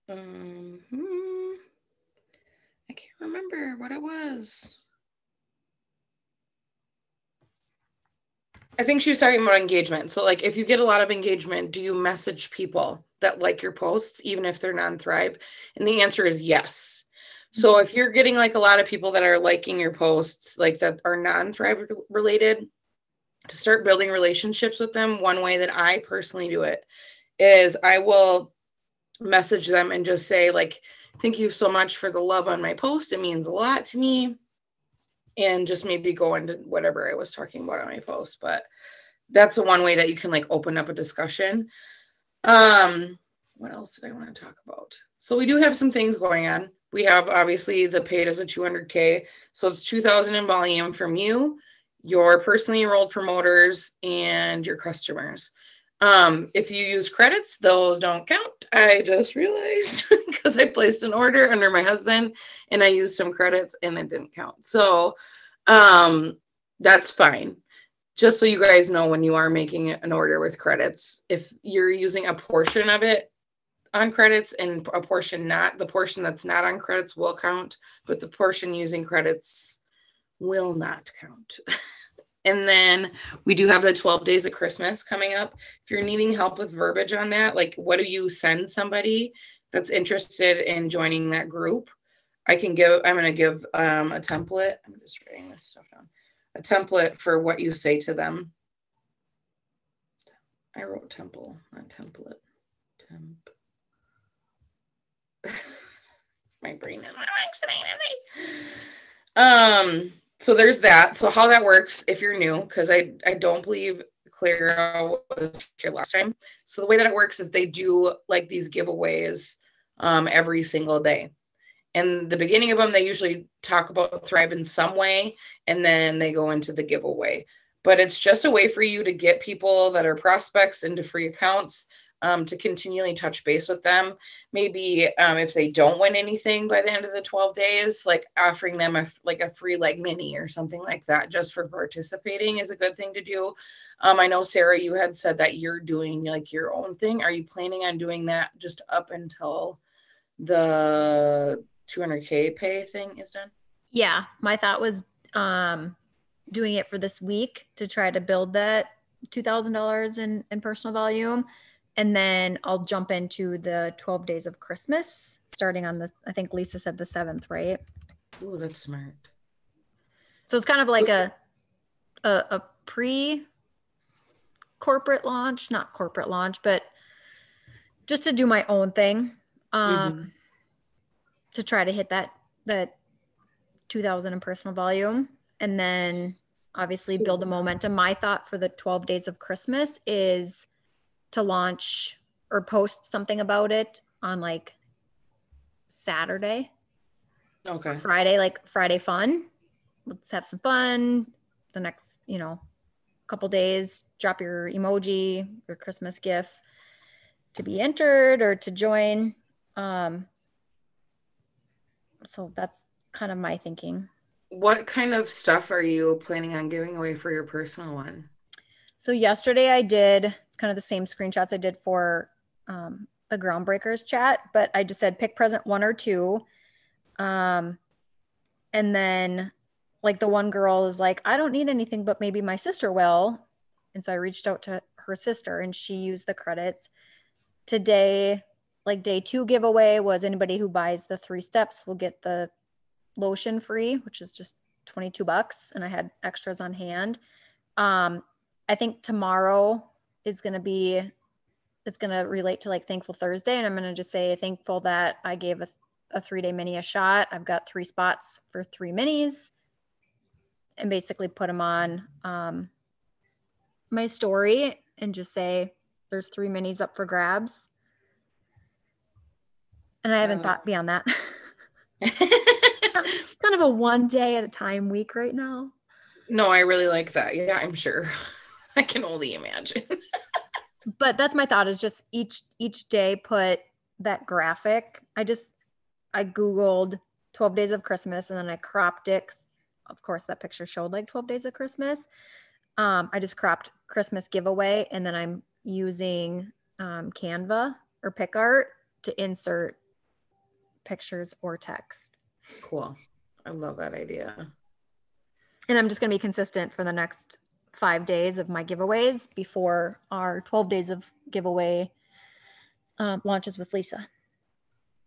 Hmm, I can't remember what it was. I think she was talking about engagement. So, like, if you get a lot of engagement, do you message people that like your posts, even if they're non-Thrive? And the answer is yes. So, if you're getting like a lot of people that are liking your posts, like that are non-Thrive related, to start building relationships with them, one way that I personally do it is I will message them and just say, like, thank you so much for the love on my post. It means a lot to me. And just maybe go into whatever I was talking about on my post. But that's the one way that you can like open up a discussion. What else did I want to talk about? So we do have some things going on. We have obviously the paid as a 200K. So it's 2,000 in volume from you, your personally enrolled promoters, and your customers. If you use credits, those don't count. I just realized because I placed an order under my husband and I used some credits and it didn't count. So that's fine. Just so you guys know, when you are making an order with credits, if you're using a portion of it on credits and a portion not, the portion that's not on credits will count, but the portion using credits will not count. And then we do have the 12 days of Christmas coming up. If you're needing help with verbiage on that, like what do you send somebody that's interested in joining that group? I'm going to give a template. I'm just writing this stuff down. A template for what you say to them. I wrote temple, not template. Temp. My brain is not functioning. So there's that. So how that works if you're new, because I don't believe Clara was here last time. So the way that it works is they do like these giveaways every single day. And the beginning of them, they usually talk about Thrive in some way, and then they go into the giveaway. But it's just a way for you to get people that are prospects into free accounts, to continually touch base with them. Maybe if they don't win anything by the end of the 12 days, like offering them a free like mini or something like that just for participating is a good thing to do. I know, Sarah, you had said that you're doing like your own thing. Are you planning on doing that just up until the 200K pay thing is done? Yeah, my thought was doing it for this week to try to build that $2,000 in personal volume. And then I'll jump into the 12 days of Christmas starting on I think Lisa said the 7th, right? Ooh, that's smart. So it's kind of like a pre corporate launch, not corporate launch, but just to do my own thing, to try to hit that 2,000 in personal volume. And then obviously build the momentum. My thought for the 12 days of Christmas is to launch or post something about it on like Saturday. Okay. Friday, like Friday fun. Let's have some fun. The next, couple days, drop your emoji, your Christmas gift to be entered or to join. So that's kind of my thinking. What kind of stuff are you planning on giving away for your personal one? So yesterday I did, it's kind of the same screenshots I did for the Groundbreakers chat, but I just said pick present 1 or 2. And then like the one girl is like, I don't need anything, but maybe my sister will. And so I reached out to her sister and she used the credits. Today, like day 2 giveaway was anybody who buys the 3 steps will get the lotion free, which is just $22. And I had extras on hand. I think tomorrow is going to be, it's going to relate to like Thankful Thursday. And I'm going to just say thankful that I gave a 3-day mini a shot. I've got 3 spots for 3 minis and basically put them on my story and just say there's 3 minis up for grabs. And I haven't thought beyond that. It's kind of a 1 day at a time week right now. No, I really like that. Yeah, I'm sure. I can only imagine. But that's my thought, is just each day put that graphic. I Googled 12 days of Christmas and then I cropped it. Of course, that picture showed like 12 days of Christmas. I just cropped Christmas giveaway, and then I'm using Canva or PicArt to insert pictures or text. Cool. I love that idea. And I'm just going to be consistent for the next 5 days of my giveaways before our 12 days of giveaway launches with Lisa.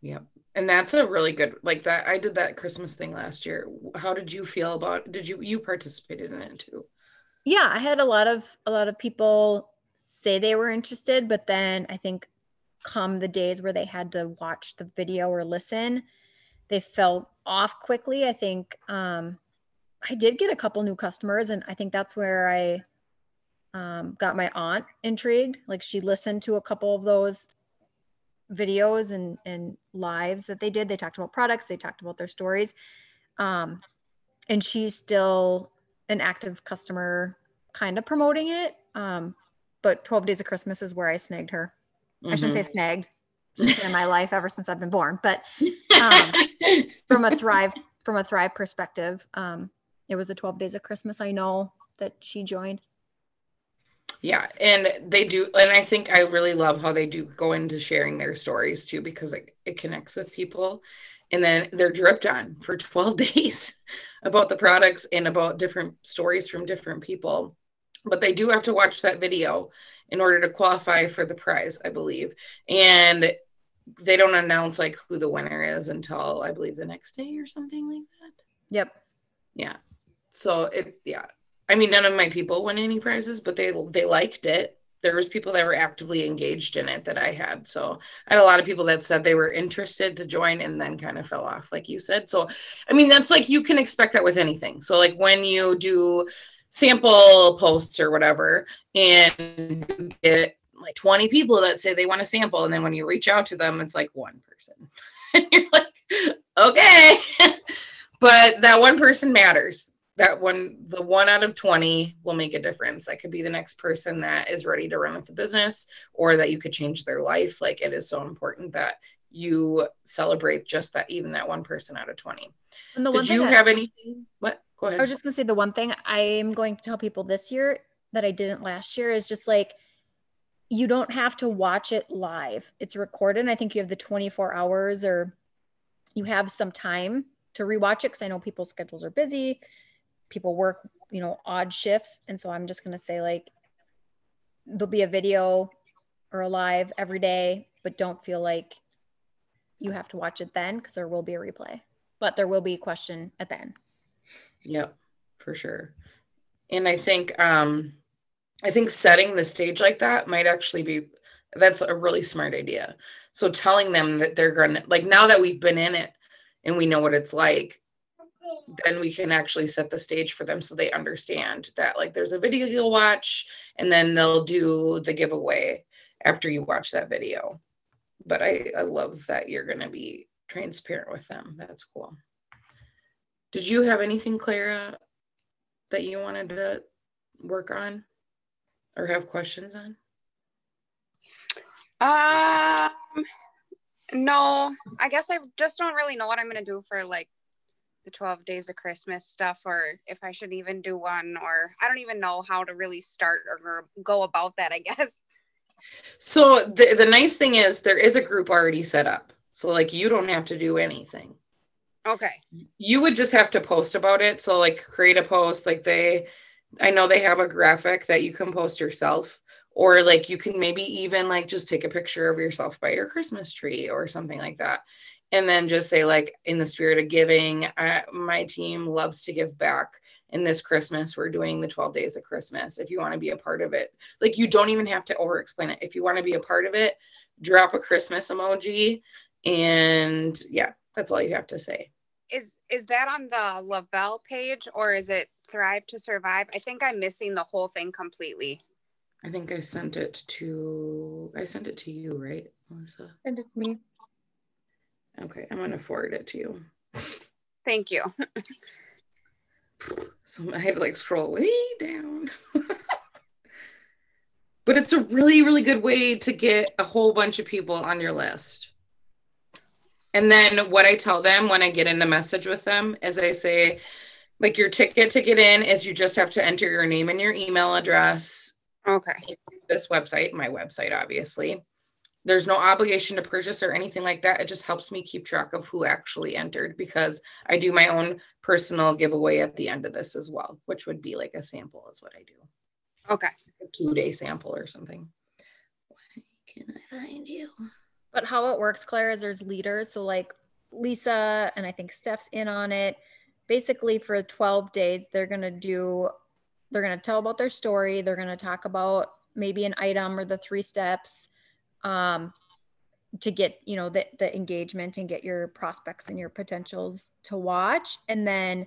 Yep. And that's a really good, like that. I did that Christmas thing last year. How did you feel about, you participated in it too? Yeah, I had a lot of people say they were interested, but then I think come the days where they had to watch the video or listen, they fell off quickly. I think I did get a couple new customers, and I think that's where I got my aunt intrigued. Like she listened to a couple of those videos and lives that they did. They talked about products, they talked about their stories. And she's still an active customer kind of promoting it. But 12 Days of Christmas is where I snagged her. I shouldn't say snagged. She's been in my life ever since I've been born. But from a Thrive perspective, it was the 12 Days of Christmas. I know that she joined. Yeah. And they do. And I think I really love how they do go into sharing their stories too, because it connects with people. And then they're dripped on for 12 days about the products and about different stories from different people. But they do have to watch that video in order to qualify for the prize, I believe. And they don't announce like who the winner is until I believe the next day or something like that. Yep. Yeah. So I mean, none of my people won any prizes, but they liked it. There was people that were actively engaged in it that I had. So I had a lot of people that said they were interested to join and then kind of fell off, like you said. So, I mean, that's like, you can expect that with anything. So like when you do sample posts or whatever, and you get like 20 people that say they want to sample, and then when you reach out to them, it's like one person. And you're like, okay. But that one person matters. The 1 out of 20 will make a difference. That could be the next person that is ready to run with the business, or that you could change their life. Like, it is so important that you celebrate just that, even that one person out of 20. And the Did you have anything? What? Go ahead. I was just going to say the one thing I am going to tell people this year that I didn't last year is just like, you don't have to watch it live. It's recorded. And I think you have the 24 hours, or you have some time to rewatch it, because I know people's schedules are busy. People work, odd shifts. And so I'm just going to say, like, there'll be a video or a live every day, but don't feel like you have to watch it then, because there will be a replay, but there will be a question at the end. Yep, for sure. And I think setting the stage like that might actually that's a really smart idea. So telling them that they're going to, like, now that we've been in it and we know what it's like, then we can actually set the stage for them so they understand that, like, there's a video you'll watch, and then they'll do the giveaway after you watch that video. But I love that you're going to be transparent with them. That's cool. Did you have anything, Clara, that you wanted to work on or have questions on? No, I guess I just don't really know what I'm going to do for like the 12 Days of Christmas stuff, or if I should even do one, or I don't even know how to really start or go about that, I guess. So the nice thing is there is a group already set up. So like, you don't have to do anything. Okay. You would just have to post about it. So like, create a post. Like, I know they have a graphic that you can post yourself, or like you can maybe even like just take a picture of yourself by your Christmas tree or something like that. And then just say, like, in the spirit of giving, my team loves to give back. And this Christmas, we're doing the 12 Days of Christmas. If you want to be a part of it, like, you don't even have to over explain it. If you want to be a part of it, drop a Christmas emoji. And yeah, that's all you have to say. Is that on the Lavelle page, or is it Thrive to Survive? I think I'm missing the whole thing completely. I think I sent it to you, right, Melissa? Send it to me. Okay, I'm going to forward it to you. Thank you. So I had to like scroll way down. But it's a really, really good way to get a whole bunch of people on your list. And then what I tell them when I get in the message with them is I say, like, your ticket to get in is you just have to enter your name and your email address. Okay. This website, my website, obviously. There's no obligation to purchase or anything like that. It just helps me keep track of who actually entered, because I do my own personal giveaway at the end of this as well, which would be like a sample is what I do. Okay. A 2-day sample or something. Why can I find you? But how it works, Claire, is there's leaders. So like Lisa, and I think Steph's in on it. Basically for 12 days, they're going to tell about their story. They're going to talk about maybe an item or the 3 steps to get, you know, the engagement and get your prospects and your potentials to watch. And then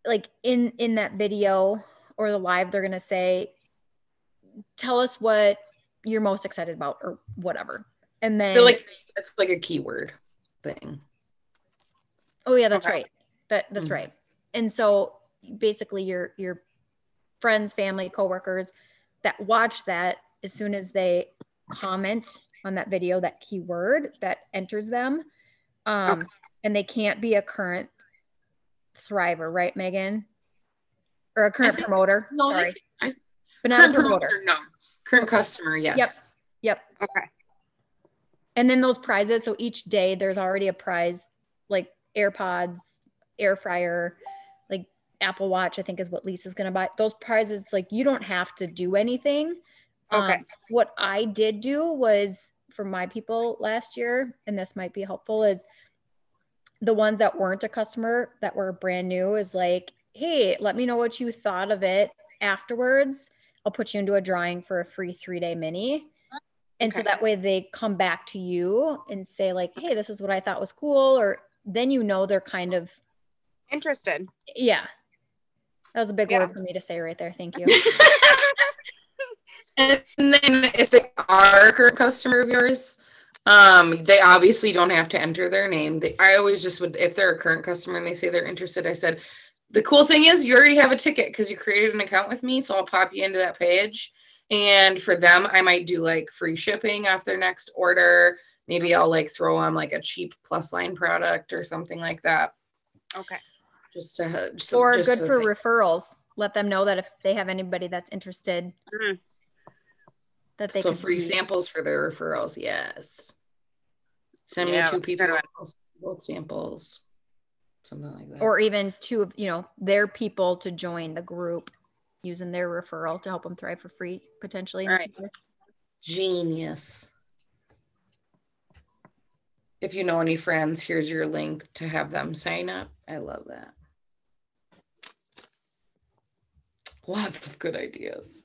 like in that video or the live, they're going to say, tell us what you're most excited about or whatever. And then like it's like a keyword thing. Oh yeah, that's right. That's right. And so basically your friends, family, coworkers that watch that, as soon as they comment on that video, that keyword that enters them, and they can't be a current Thriver, right, Megan? Or a current promoter. No, sorry. But not a promoter. No. Current customer, yes. Yep. Okay. And then those prizes, so each day there's already a prize, like AirPods, air fryer, like Apple Watch, I think is what Lisa's going to buy. Those prizes, like you don't have to do anything. Okay. What I did do was for my people last year, and this might be helpful, is the ones that weren't a customer that were brand new is like, hey, let me know what you thought of it afterwards. I'll put you into a drawing for a free 3-day mini. And so that way they come back to you and say like, hey, this is what I thought was cool. Or then, you know, they're kind of interested. Yeah. That was a big word for me to say right there. Thank you. And then if they are a current customer of yours, they obviously don't have to enter their name. I always just would, if they're a current customer and they say they're interested, I said, the cool thing is you already have a ticket because you created an account with me. So I'll pop you into that page. And for them, I might do like free shipping off their next order. Maybe I'll like throw on like a cheap plus line product or something like that. Okay. Or good for referrals. Let them know that if they have anybody that's interested, that they could free samples for their referrals. Yes. Send me 2 people, both samples, something like that. Or even 2 of, you know, their people to join the group using their referral to help them thrive for free, potentially. Right. Genius. If you know any friends, here's your link to have them sign up. I love that. Lots of good ideas.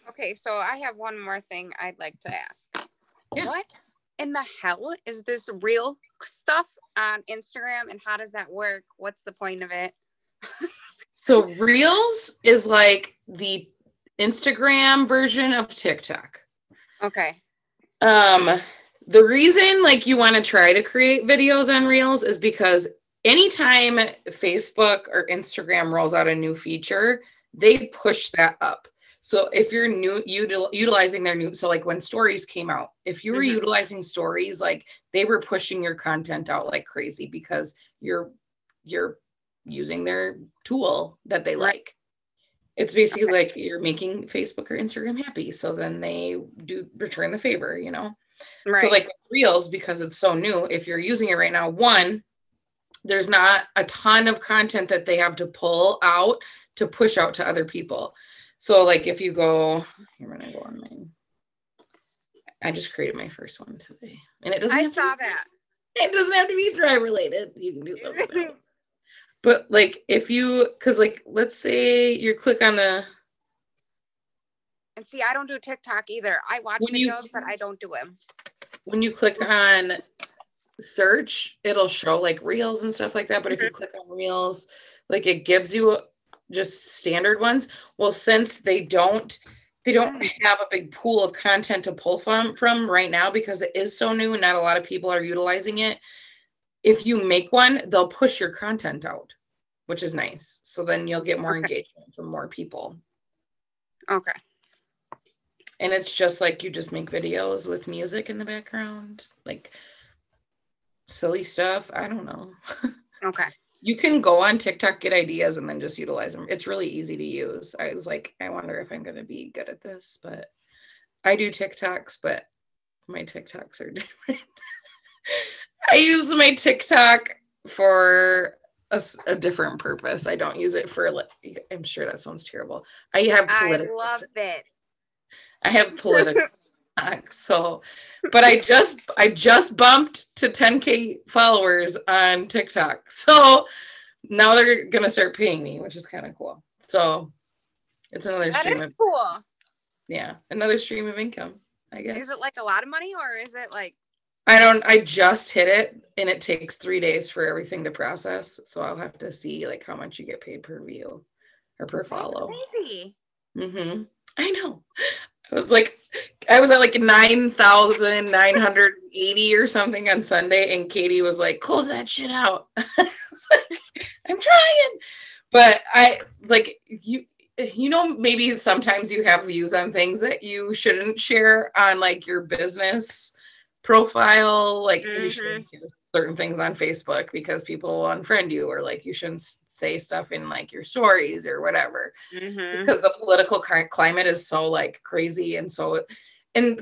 Okay, so I have one more thing I'd like to ask. Yeah. What in the hell is this real stuff on Instagram, and how does that work? What's the point of it? So Reels is like the Instagram version of TikTok. Okay. The reason like you want to try to create videos on Reels is because anytime Facebook or Instagram rolls out a new feature, they push that up. So if you're utilizing their new, so like when stories came out, if you were utilizing stories, like they were pushing your content out like crazy because you're using their tool that they like. It's basically like you're making Facebook or Instagram happy. So then they do return the favor, you know? Right. So like Reels, because it's so new, if you're using it right now, one, there's not a ton of content that they have to pull out to push out to other people. So like if you go, I'm gonna go on mine. I just created my first one today. And it doesn't It doesn't have to be Thrive related. You can do something else. But like if you, cause like, let's say you click on the. And see, I don't do TikTok either. I watch videos, but I don't do them. When you click on search, it'll show like Reels and stuff like that. But if you click on Reels, like it gives you just standard ones. Well, since they don't have a big pool of content to pull from right now because it is so new and not a lot of people are utilizing it. If you make one, they'll push your content out, which is nice. So then you'll get more engagement from more people. Okay. And it's just like you just make videos with music in the background, like silly stuff. I don't know. Okay. You can go on TikTok, get ideas, and then just utilize them. It's really easy to use. I was like, I wonder if I'm going to be good at this, but I do TikToks, but my TikToks are different. I use my TikTok for a different purpose. I don't use it for, I'm sure that sounds terrible. I love it. I have political so, but I just bumped to 10K followers on TikTok. So now they're going to start paying me, which is kind of cool. So it's another stream of cool. Yeah, another stream of income, I guess. Is it like a lot of money or is it like I just hit it and it takes 3 days for everything to process. So I'll have to see like how much you get paid per view or per follow. That's crazy. I know. I was at like 9,980 or something on Sunday, and Katie was like, close that shit out. I was like, I'm trying. But maybe sometimes you have views on things that you shouldn't share on like your business profile. Like you shouldn't do certain things on Facebook because people will unfriend you, or like you shouldn't say stuff in like your stories or whatever. Because the political climate is so like crazy and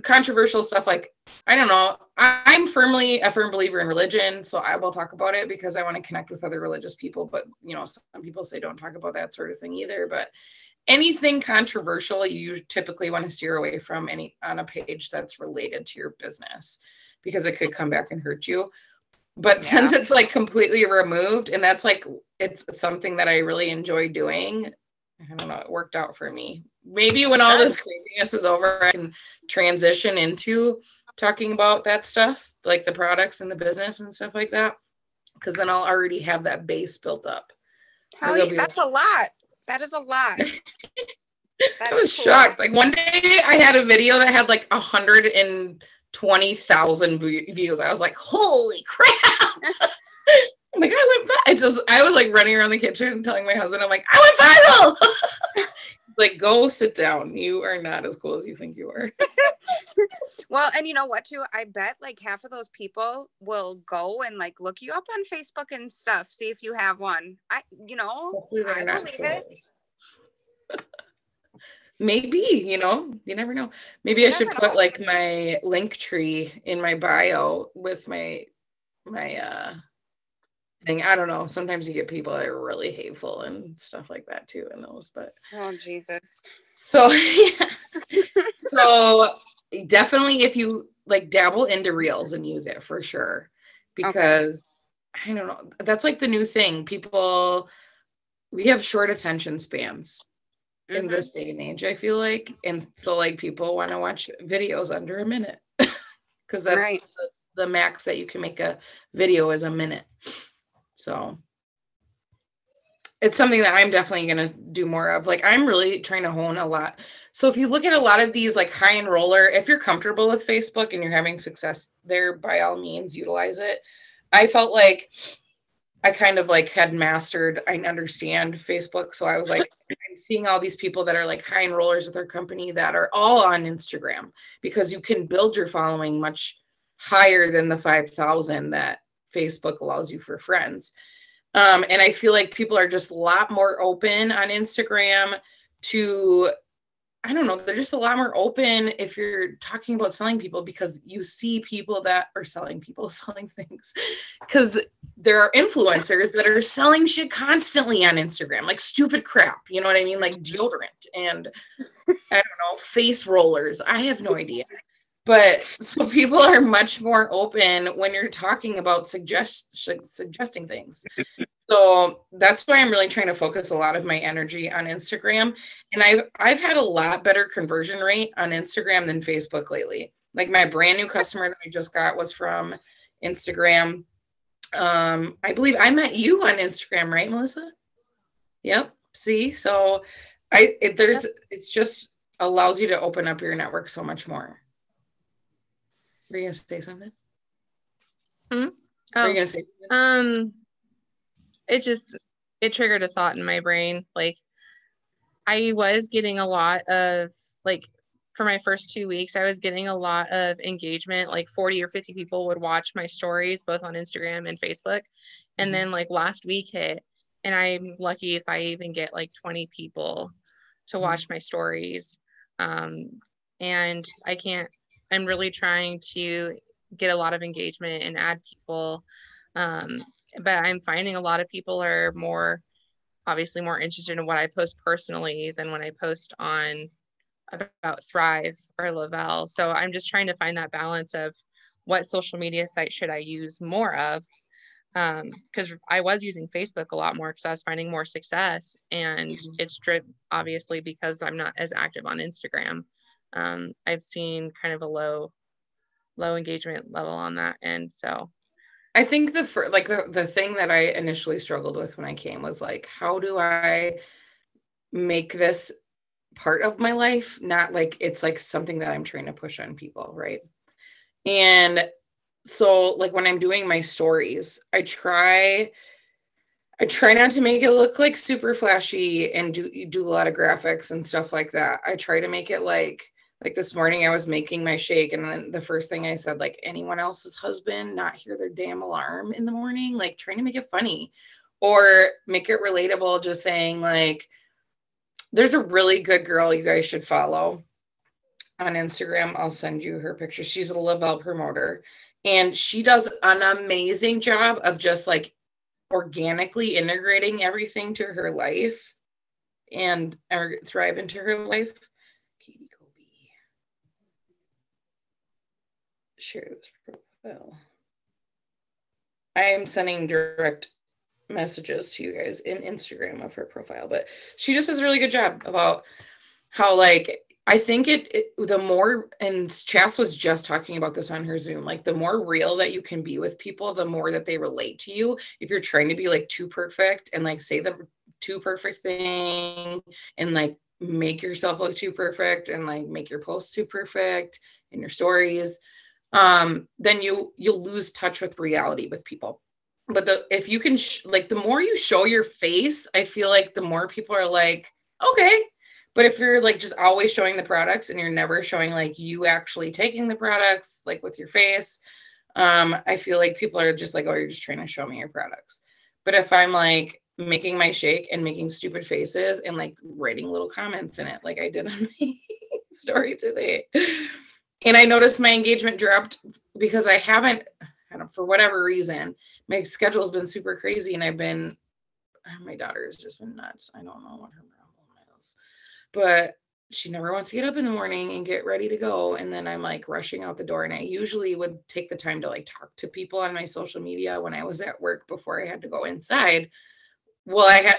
controversial stuff. Like, I don't know. I'm firmly a firm believer in religion, so I will talk about it because I want to connect with other religious people. But some people say don't talk about that sort of thing either. But anything controversial, you typically want to steer away from on a page that's related to your business, because it could come back and hurt you. But since it's like completely removed, and that's like, it's something that I really enjoy doing, I don't know, it worked out for me. Maybe when all this craziness is over, I can transition into talking about that stuff, like the products and the business and stuff like that, because then I'll already have that base built up. That's a lot. That is a lot. I was shocked. Like one day I had a video that had like 120,000 views. I was like, holy crap. I'm like, I was like running around the kitchen and telling my husband, I'm like, I went viral. Like, go sit down. You are not as cool as you think you are. Well, and you know what, too? I bet like half of those people will go and like look you up on Facebook and stuff. See if you have one. I believe it. Maybe, you never know. Maybe I should put like my link tree in my bio with my thing. I don't know. Sometimes you get people that are really hateful and stuff like that too in those, but oh Jesus. So yeah. So definitely if you like dabble into reels and use it for sure, because I don't know, that's like the new thing. We have short attention spans in this day and age, I feel like. And so like people want to watch videos under a minute because that's the max that you can make a video is a minute. So it's something that I'm definitely going to do more of. Like, I'm really trying to hone a lot. So if you look at a lot of these like high enroller, if you're comfortable with Facebook and you're having success there, by all means, utilize it. I felt like I kind of like had mastered, I understand Facebook. So I was like, I'm seeing all these people that are like high enrollers with their company that are all on Instagram, because you can build your following much higher than the 5,000 that Facebook allows you for friends. And I feel like people are just a lot more open on Instagram to, I don't know, they're just a lot more open if you're talking about selling people, because you see people that are selling things, because there are influencers that are selling shit constantly on Instagram, like stupid crap, you know what I mean? Like deodorant and I don't know, face rollers. I have no idea. But so people are much more open when you're talking about suggesting things. So that's why I'm really trying to focus a lot of my energy on Instagram. And I've had a lot better conversion rate on Instagram than Facebook lately. Like my brand new customer that I just got was from Instagram. I believe I met you on Instagram, right, Melissa? Yep. See, so it's just allows you to open up your network so much more. Were you gonna say something? Oh, Were you gonna say something? It triggered a thought in my brain. Like, I was getting a lot of like for my first 2 weeks, I was getting a lot of engagement, like 40 or 50 people would watch my stories, both on Instagram and Facebook. And then like last week hit, and I'm lucky if I even get like 20 people to watch my stories. And I'm really trying to get a lot of engagement and add people. But I'm finding a lot of people are obviously more interested in what I post personally than when I post on about Thrive or Lavelle. So I'm just trying to find that balance of what social media site should I use more of? Because I was using Facebook a lot more because I was finding more success, and it's obviously because I'm not as active on Instagram. I've seen kind of a low engagement level on that. And so I think the thing that I initially struggled with when I came was like, how do I make this part of my life? Not like it's like something that I'm trying to push on people, right? And so like when I'm doing my stories, I try not to make it look like super flashy and do a lot of graphics and stuff like that. I try to make it like this morning I was making my shake, and then the first thing I said, like, anyone else's husband not hear their damn alarm in the morning, like trying to make it funny or make it relatable, just saying like, there's a really good girl you guys should follow on Instagram. I'll send you her picture. She's a Lavelle promoter, and she does an amazing job of just like organically integrating everything to her life and or Thrive into her life. Katie Kobe. Share this profile. I am sending direct messages to you guys in Instagram of her profile, but she just does a really good job about how, like, I think the more, and Chas was just talking about this on her Zoom, like the more real that you can be with people, the more that they relate to you. If you're trying to be like too perfect and like say the too perfect thing and like make yourself look too perfect and like make your posts too perfect and your stories, then you'll lose touch with reality with people. But if you can, like, the more you show your face, I feel like the more people are like, okay. But if you're like just always showing the products and you're never showing like you actually taking the products, like with your face, I feel like people are just like, oh, you're just trying to show me your products. But if I'm like making my shake and making stupid faces and like writing little comments in it, like I did on my story today, and I noticed my engagement dropped because I don't know, for whatever reason, my schedule's been super crazy, and my daughter has just been nuts. I don't know what her problem is, but she never wants to get up in the morning and get ready to go. And then I'm like rushing out the door, and I usually would take the time to like talk to people on my social media when I was at work before I had to go inside. Well, I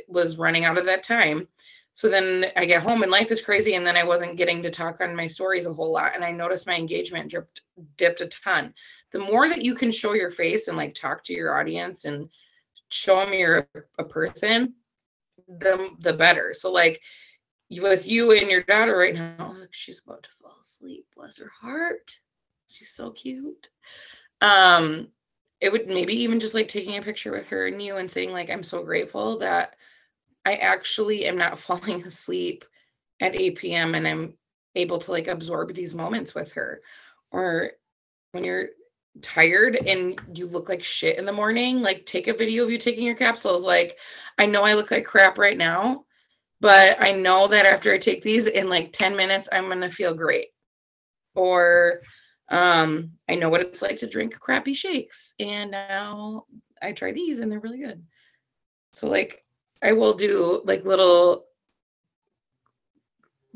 was running out of that time. So then I get home and life is crazy. And then I wasn't getting to talk on my stories a whole lot. And I noticed my engagement dipped a ton. The more that you can show your face and like talk to your audience and show them you're a person, the better. So like with you and your daughter right now, look, she's about to fall asleep. Bless her heart. She's so cute. It would maybe even just like taking a picture with her and you and saying like, I'm so grateful that I actually am not falling asleep at 8 p.m. and I'm able to like absorb these moments with her. Or when you're tired and you look like shit in the morning, like take a video of you taking your capsules. Like, I know I look like crap right now, but I know that after I take these in like 10 minutes, I'm going to feel great. Or I know what it's like to drink crappy shakes, and now I try these and they're really good. So like I will do like little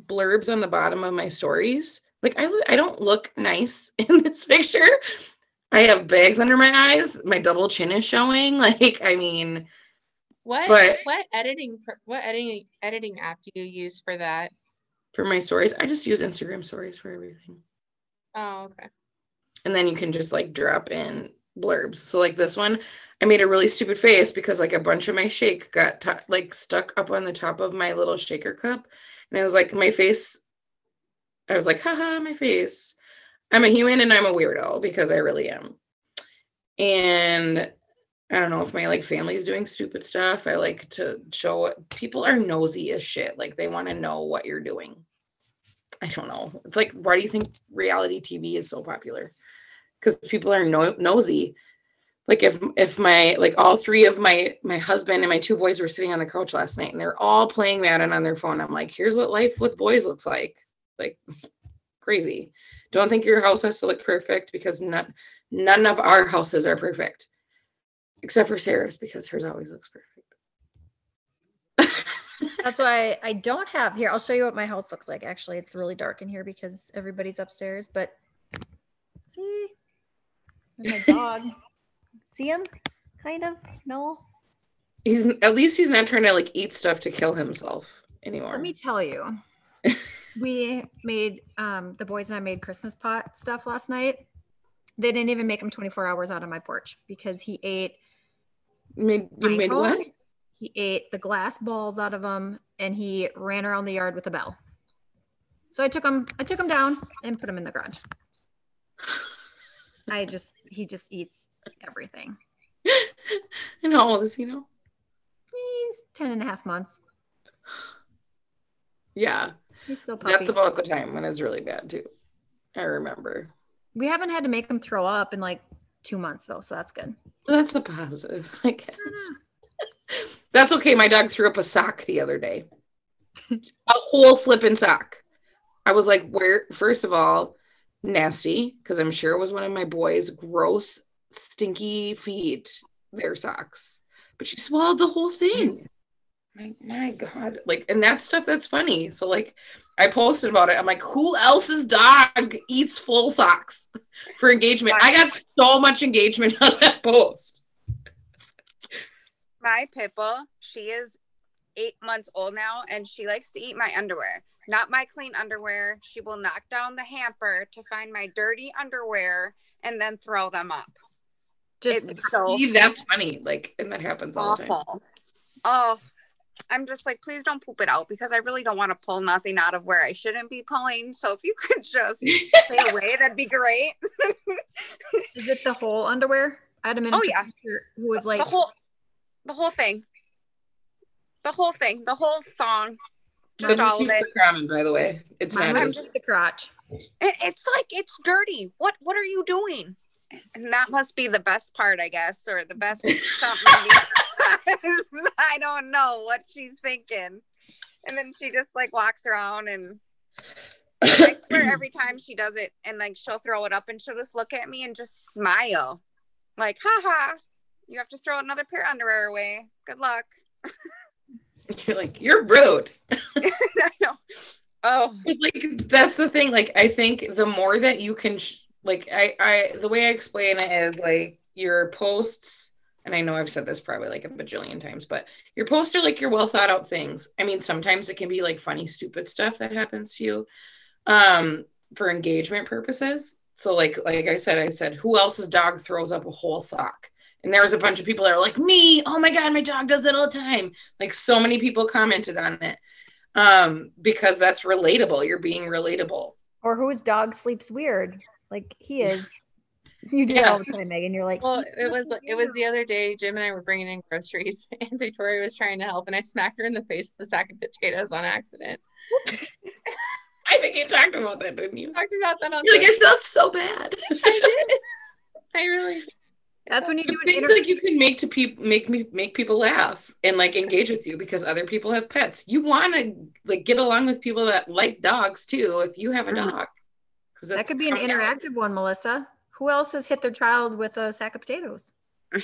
blurbs on the bottom of my stories. Like I don't look nice in this picture. I have bags under my eyes. My double chin is showing. Like, I mean, what editing app do you use for that? For my stories, I just use Instagram stories for everything. Oh, okay. And then you can just like drop in blurbs. So like this one, I made a really stupid face because like a bunch of my shake got like stuck up on the top of my little shaker cup. And I was like, my face, I was like, haha, my face. I'm a human and I'm a weirdo because I really am. And I don't know if my like family's doing stupid stuff. I like to show people are nosy as shit. Like they want to know what you're doing. I don't know. It's like, why do you think reality TV is so popular? Because people are nosy. Like if my, like all three of my husband and my two boys were sitting on the couch last night and they're all playing Madden on their phone. I'm like, here's what life with boys looks like. Like crazy. Don't think your house has to look perfect, because none of our houses are perfect. Except for Sarah's, because hers always looks perfect. That's why I don't have here. I'll show you what my house looks like. Actually, it's really dark in here because everybody's upstairs, but see, there's my dog. See him? Kind of? No. At least he's not trying to like eat stuff to kill himself anymore. Let me tell you. We made the boys and I made Christmas pot stuff last night. They didn't even make him 24 hours out on my porch because he ate. You made what? He ate the glass balls out of them and he ran around the yard with a bell. So I took him down and put him in the garage. He just eats everything. And how old is he now? He's 10 and a half months. Yeah. He's still puppy. That's about the time when it's really bad too. I remember. We haven't had to make him throw up in like 2 months though, so that's good. That's a positive, I guess. That's okay. My dog threw up a sock the other day. A whole flipping sock. I was like, where? First of all, nasty, because I'm sure it was one of my boys' gross, stinky feet, their socks. But she swallowed the whole thing. My God. Like, and that's stuff that's funny. So like I posted about it. I'm like, who else's dog eats full socks for engagement? I got so much engagement on that post. My pit bull, she is 8 months old now, and she likes to eat my underwear. Not my clean underwear. She will knock down the hamper to find my dirty underwear and then throw them up. That's funny. Like, and that happens all the time. Oh, I'm just like, please don't poop it out, because I really don't want to pull nothing out of where I shouldn't be pulling. So if you could just stay away, that'd be great. Is it the whole underwear? I had a minute. Oh yeah. Who was like the whole thing, the whole thong, just That's all of it. Common, by the way. It's mine not was just the crotch. It's like, it's dirty. What are you doing? And that must be the best part, I guess, or the best something. I don't know what she's thinking. And then she just like walks around, and I swear every time she does it, and like she'll throw it up and she'll just look at me and just smile. Like, haha, you have to throw another pair of underwear away. Good luck. You're like, you're rude. I know. Oh, like that's the thing. Like, I think the more that you can, I the way I explain it is like your posts, and I know I've said this probably like a bajillion times, but your posts are like your well thought out things. I mean, sometimes it can be like funny, stupid stuff that happens to you, for engagement purposes. So like I said, who else's dog throws up a whole sock? And there was a bunch of people that are like, me, oh my God, my dog does it all the time. Like so many people commented on it. Because that's relatable. You're being relatable. Or whose dog sleeps weird. Like he is. You do all the time, Megan. You're like, well, it was the other day. Jim and I were bringing in groceries, and Victoria was trying to help, and I smacked her in the face with a sack of potatoes on accident. I think you talked about that, didn't you? Talked about that on. You're like, I felt so bad. I did. I really. That's when you do things like you can make people laugh and like engage with you because other people have pets. You want to like get along with people that like dogs too. If you have a dog, that could be an interactive one, Melissa. Who else has hit their child with a sack of potatoes? Or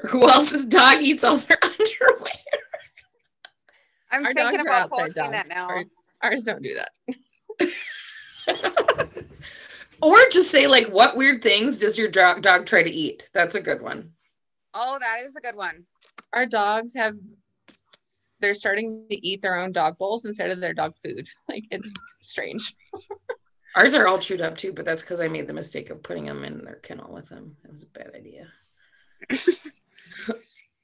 who else's dog eats all their underwear? I'm thinking about posting that now. Ours don't do that. Or just say like, what weird things does your dog try to eat? That's a good one. Oh, that is a good one. Our dogs they're starting to eat their own dog bowls instead of their dog food. Like it's strange. Ours are all chewed up too, but that's because I made the mistake of putting them in their kennel with them. It was a bad idea.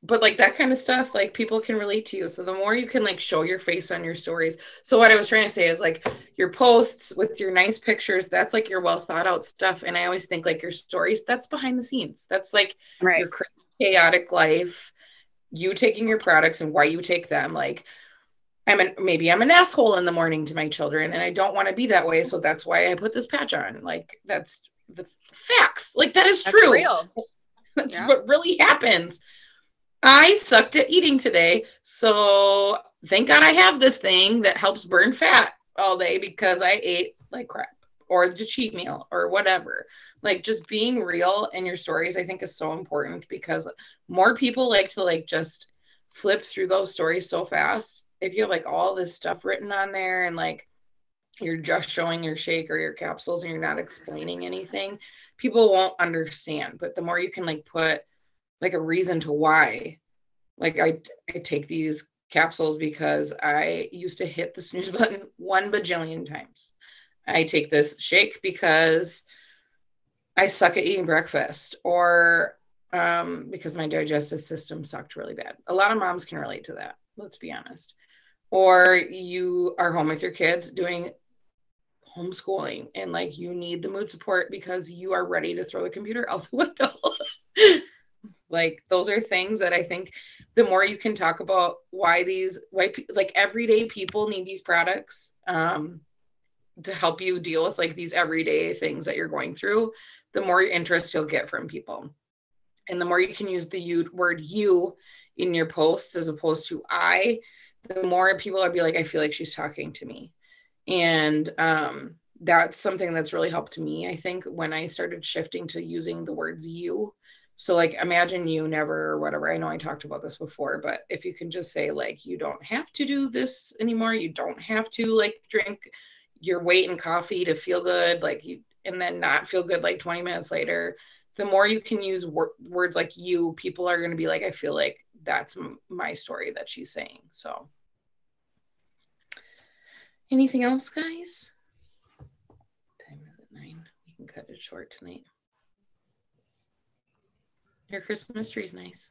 But like that kind of stuff, like people can relate to you. So the more you can like show your face on your stories. So what I was trying to say is like your posts with your nice pictures, that's like your well thought out stuff. And I always think like your stories, that's behind the scenes. That's like your chaotic life, you taking your products and why you take them. Like maybe I'm an asshole in the morning to my children, and I don't want to be that way. So that's why I put this patch on. Like, that's the facts. Like, that is true. Real. That's what really happens. I sucked at eating today. So thank God I have this thing that helps burn fat all day because I ate like crap or the cheat meal or whatever. Like, just being real in your stories, I think, is so important because more people like to like just flip through those stories so fast. If you have like all this stuff written on there and like you're just showing your shake or your capsules and you're not explaining anything, people won't understand. But the more you can like put like a reason to why, like I take these capsules because I used to hit the snooze button 1 bajillion times. I take this shake because I suck at eating breakfast, or because my digestive system sucked really bad. A lot of moms can relate to that, let's be honest. Or you are home with your kids doing homeschooling and like you need the mood support because you are ready to throw the computer out the window. Like, those are things that I think the more you can talk about why like everyday people need these products to help you deal with like these everyday things that you're going through, the more interest you'll get from people. And the more you can use the word you in your posts as opposed to I, the more people will be like, I feel like she's talking to me. And that's something that's really helped me, I think, when I started shifting to using the words you. So like, imagine you never or whatever. I know I talked about this before, but if you can just say like, you don't have to do this anymore. You don't have to like drink your weight in coffee to feel good, like you, and then not feel good like 20 minutes later. The more you can use words like you, people are going to be like, I feel like that's my story that she's saying. So anything else, guys? Time is at 9. We can cut it short tonight. Your Christmas tree is nice.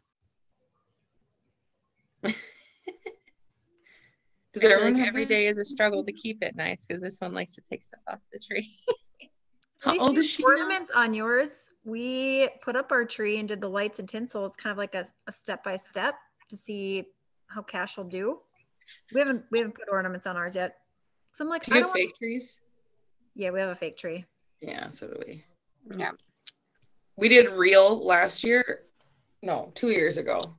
Does everyone like every day is a struggle to keep it nice because this one likes to take stuff off the tree. How old is she? Ornaments on yours. We put up our tree and did the lights and tinsel. It's kind of like a step by step to see how Cash will do. We haven't put ornaments on ours yet. So I'm like, do you have fake trees? Yeah, we have a fake tree. Yeah, so do we. Yeah. We did real last year. No, 2 years ago,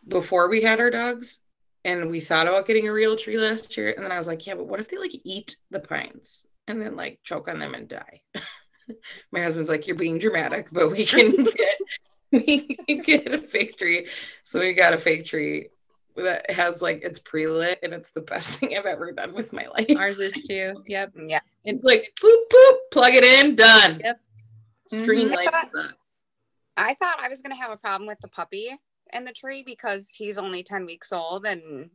before we had our dogs. And we thought about getting a real tree last year. And then I was like, yeah, but what if they like eat the pines and then like choke on them and die? My husband's like, you're being dramatic, but we can get a fake tree. So we got a fake tree that has like, it's pre-lit and it's the best thing I've ever done with my life. Ours is too. Yep. Yeah. It's like boop, boop, plug it in, done. Yep. String lights. I thought I was going to have a problem with the puppy in the tree because he's only 10 weeks old and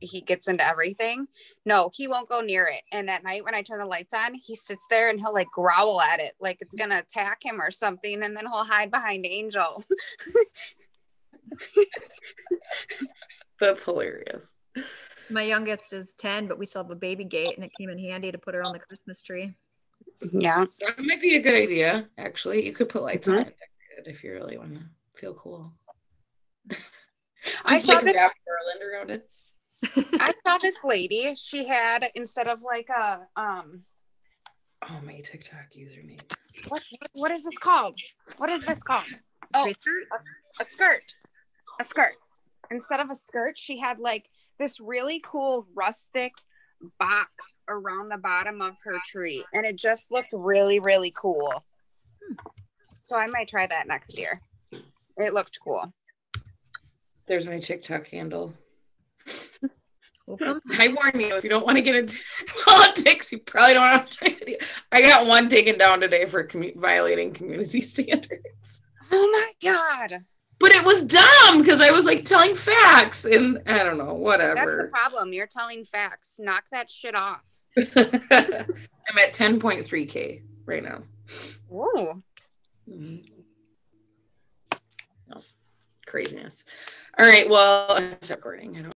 he gets into everything. No, he won't go near it. And at night when I turn the lights on, he sits there and he'll like growl at it like it's going to attack him or something. And then he'll hide behind Angel. That's hilarious. My youngest is 10, but we still have a baby gate and it came in handy to put her on the Christmas tree. Yeah. That might be a good idea, actually. You could put lights on it if you really want to feel cool. I saw like wrap garland around it. I saw this lady. She had, instead of like a oh, my TikTok username. What is this called? What is this called? Oh, a skirt. A skirt. Instead of a skirt, she had like this really cool rustic box around the bottom of her tree, and it just looked really, really cool. So I might try that next year. It looked cool. There's my TikTok handle. Welcome. I warn you, if you don't want to get into politics, you probably don't want to try it. I got one taken down today for violating community standards. Oh my God. But it was dumb because I was like telling facts and I don't know, whatever. That's the problem. You're telling facts. Knock that shit off. I'm at 10.3K right now. Ooh. Mm-hmm. No. Craziness. All right, well, I'm recording. I don't